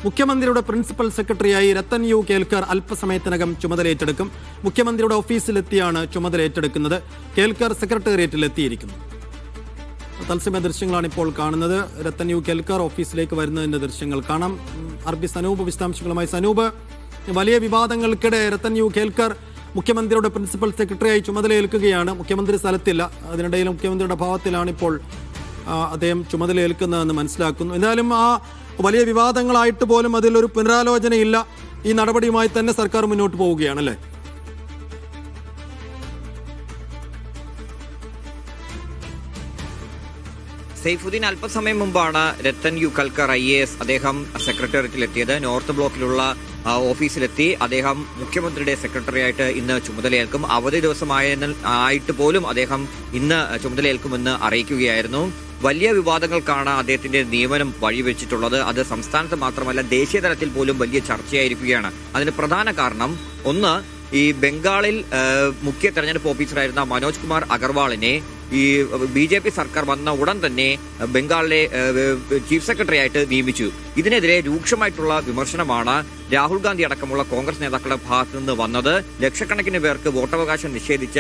മുഖ്യമന്ത്രിയുടെ പ്രിൻസിപ്പൽ സെക്രട്ടറിയായി രത്തൻ യു കേൽക്കർ അല്പസമയത്തിനകം ചുമതലയേറ്റെടുക്കും. മുഖ്യമന്ത്രിയുടെ ഓഫീസിലെത്തിയാണ് ചുമതല ഏറ്റെടുക്കുന്നത്. കേൽക്കർ സെക്രട്ടേറിയറ്റിൽ എത്തിയിരിക്കുന്നു. തത്സമയ ദൃശ്യങ്ങളാണ് ഇപ്പോൾ കാണുന്നത്. രത്തൻ യു കേൽക്കർ ഓഫീസിലേക്ക് വരുന്നതിന്റെ ദൃശ്യങ്ങൾ കാണാം. ആർപി സനൂപ് വിശദാംശങ്ങളുമായി. സനൂപ്, വലിയ വിവാദങ്ങൾക്കിടെ രത്തൻ യു കേൽക്കർ മുഖ്യമന്ത്രിയുടെ പ്രിൻസിപ്പൽ സെക്രട്ടറിയായി ചുമതലയേൽക്കുകയാണ്. മുഖ്യമന്ത്രി സ്ഥലത്തില്ല. അതിനിടയിൽ മുഖ്യമന്ത്രിയുടെ ഭാവത്തിലാണ് ഇപ്പോൾ അദ്ദേഹം ചുമതലയേൽക്കുന്നതെന്ന് മനസ്സിലാക്കുന്നു. എന്നാലും ആ വലിയ വിവാദങ്ങളായിട്ട് പോലും അതിലൊരു പുനരാലോചനയില്ല. ഈ നടപടിയുമായി തന്നെ സർക്കാർ മുന്നോട്ട് പോവുകയാണല്ലേ? സൈഫുദ്ദീൻ അല്പസമയം മുമ്പാണ് രത്തൻ യു കേൽക്കർ IAS അദ്ദേഹം സെക്രട്ടേറിയറ്റിലെത്തിയത്. നോർത്ത് ബ്ലോക്കിലുള്ള ഓഫീസിലെത്തി അദ്ദേഹം മുഖ്യമന്ത്രിയുടെ സെക്രട്ടറി ആയിട്ട് ഇന്ന് ചുമതലയേൽക്കും. അവധി ദിവസമായിട്ട് പോലും അദ്ദേഹം ഇന്ന് ചുമതലയേൽക്കുമെന്ന് അറിയിക്കുകയായിരുന്നു. വലിയ വിവാദങ്ങൾക്കാണ് അദ്ദേഹത്തിന്റെ നിയമനം വഴിവെച്ചിട്ടുള്ളത്. അത് സംസ്ഥാനത്ത് മാത്രമല്ല ദേശീയ തലത്തിൽ പോലും വലിയ ചർച്ചയായിരിക്കുകയാണ്. അതിന് പ്രധാന കാരണം ഒന്ന്, ഈ ബംഗാളിൽ മുഖ്യ തെരഞ്ഞെടുപ്പ് ഓഫീസറായിരുന്ന മനോജ് കുമാർ അഗർവാളിനെ ഈ BJP സർക്കാർ വന്ന ഉടൻ തന്നെ ബംഗാളിലെ ചീഫ് സെക്രട്ടറി ആയിട്ട് നിയമിച്ചു. ഇതിനെതിരെ രൂക്ഷമായിട്ടുള്ള വിമർശനമാണ് രാഹുൽ ഗാന്ധി അടക്കമുള്ള കോൺഗ്രസ് നേതാക്കളുടെ ഭാഗത്തു നിന്ന് വന്നത്. ലക്ഷക്കണക്കിന് പേർക്ക് വോട്ടവകാശം നിഷേധിച്ച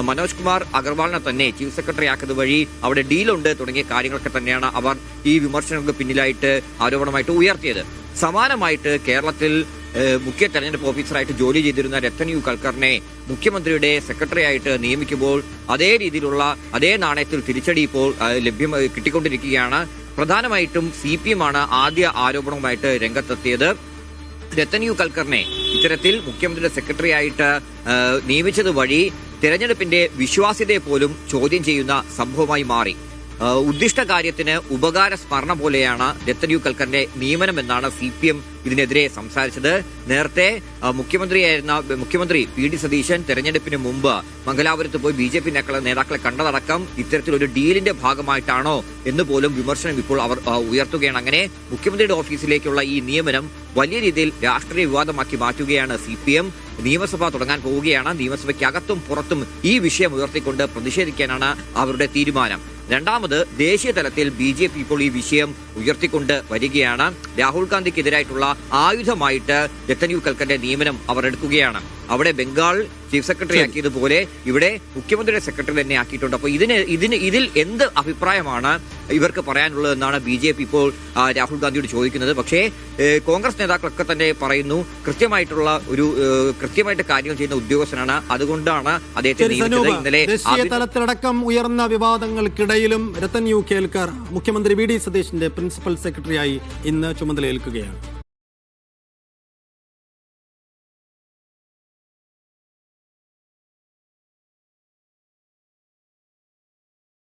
മനോജ് കുമാർ അഗർവാളിനെ തന്നെ ചീഫ് സെക്രട്ടറി ആക്കുന്നത് വഴി അവിടെ ഡീലുണ്ട് തുടങ്ങിയ കാര്യങ്ങളൊക്കെ തന്നെയാണ് അവർ ഈ വിമർശനങ്ങൾക്ക് പിന്നിലായിട്ട് ആരോപണമായിട്ട് ഉയർത്തിയത്. സമാനമായിട്ട് കേരളത്തിൽ മുഖ്യ തെരഞ്ഞെടുപ്പ് ഓഫീസറായിട്ട് ജോലി ചെയ്തിരുന്ന രത്തൻ യു കേൽക്കറിനെ മുഖ്യമന്ത്രിയുടെ സെക്രട്ടറി ആയിട്ട് നിയമിക്കുമ്പോൾ അതേ രീതിയിലുള്ള അതേ നാണയത്തിൽ തിരിച്ചടി ഇപ്പോൾ കിട്ടിക്കൊണ്ടിരിക്കുകയാണ്. പ്രധാനമായിട്ടും CPM ആണ് ആദ്യ ആരോപണവുമായിട്ട് രംഗത്തെത്തിയത്. രത്തൻ യു കേൽക്കറിനെ ഇത്തരത്തിൽ മുഖ്യമന്ത്രിയുടെ സെക്രട്ടറി ആയിട്ട് നിയമിച്ചത് വഴി തെരഞ്ഞെടുപ്പിന്റെ വിശ്വാസ്യതയെ പോലും ചോദ്യം ചെയ്യുന്ന സംഭവമായി മാറി. ഉദ്ദിഷ്ട കാര്യത്തിന് ഉപകാര സ്മരണ പോലെയാണ് രത്തൻ യു കേൽക്കറിന്റെ നിയമനം എന്നാണ് CPM ഇതിനെതിരെ സംസാരിച്ചത്. നേരത്തെ മുഖ്യമന്ത്രി PD സതീശൻ തെരഞ്ഞെടുപ്പിന് മുമ്പ് മംഗലാപുരത്ത് പോയി BJP നേതാക്കളെ കണ്ടതടക്കം ഇത്തരത്തിലൊരു ഡീലിന്റെ ഭാഗമായിട്ടാണോ എന്ന് പോലും വിമർശനം ഇപ്പോൾ അവർ ഉയർത്തുകയാണ്. അങ്ങനെ മുഖ്യമന്ത്രിയുടെ ഓഫീസിലേക്കുള്ള ഈ നിയമനം വലിയ രീതിയിൽ രാഷ്ട്രീയ വിവാദമാക്കി മാറ്റുകയാണ് CPM. നിയമസഭ തുടങ്ങാൻ പോവുകയാണ്. നിയമസഭയ്ക്കകത്തും പുറത്തും ഈ വിഷയം ഉയർത്തിക്കൊണ്ട് പ്രതിഷേധിക്കാനാണ് അവരുടെ തീരുമാനം. രണ്ടാമത്, ദേശീയ തലത്തിൽ BJP ഇപ്പോൾ ഈ വിഷയം ഉയർത്തിക്കൊണ്ട് വരികയാണ്. രാഹുൽ ഗാന്ധിക്കെതിരായിട്ടുള്ള ആയുധമായിട്ട് രത്തൻ യു കേൽക്കറിന്റെ നിയമനം അവർ എടുക്കുകയാണ്. അവിടെ ബംഗാൾ ചീഫ് സെക്രട്ടറി ആക്കിയതുപോലെ ഇവിടെ മുഖ്യമന്ത്രിയുടെ സെക്രട്ടറി തന്നെ ആക്കിയിട്ടുണ്ട്. അപ്പോൾ ഇതിൽ എന്ത് അഭിപ്രായമാണ് ഇവർക്ക് പറയാനുള്ളതെന്നാണ് BJP ഇപ്പോൾ രാഹുൽ ഗാന്ധിയോട് ചോദിക്കുന്നത്. പക്ഷേ കോൺഗ്രസ് നേതാക്കളൊക്കെ തന്നെ പറയുന്നു കൃത്യമായിട്ട് കാര്യങ്ങൾ ചെയ്യുന്ന ഉദ്യോഗസ്ഥനാണ്, അതുകൊണ്ടാണ് അദ്ദേഹത്തെ നിയമിച്ചത്. ഇന്നലെ ദേശീയ തലത്തിലടക്കം ഉയർന്ന വിവാദങ്ങൾക്കിടയിലും രത്തൻ യു കേൽക്കർ മുഖ്യമന്ത്രി VD സതീശന്റെ പ്രിൻസിപ്പൽ സെക്രട്ടറിയായി ഇന്ന് ചുമതലയേൽക്കുകയാണ്.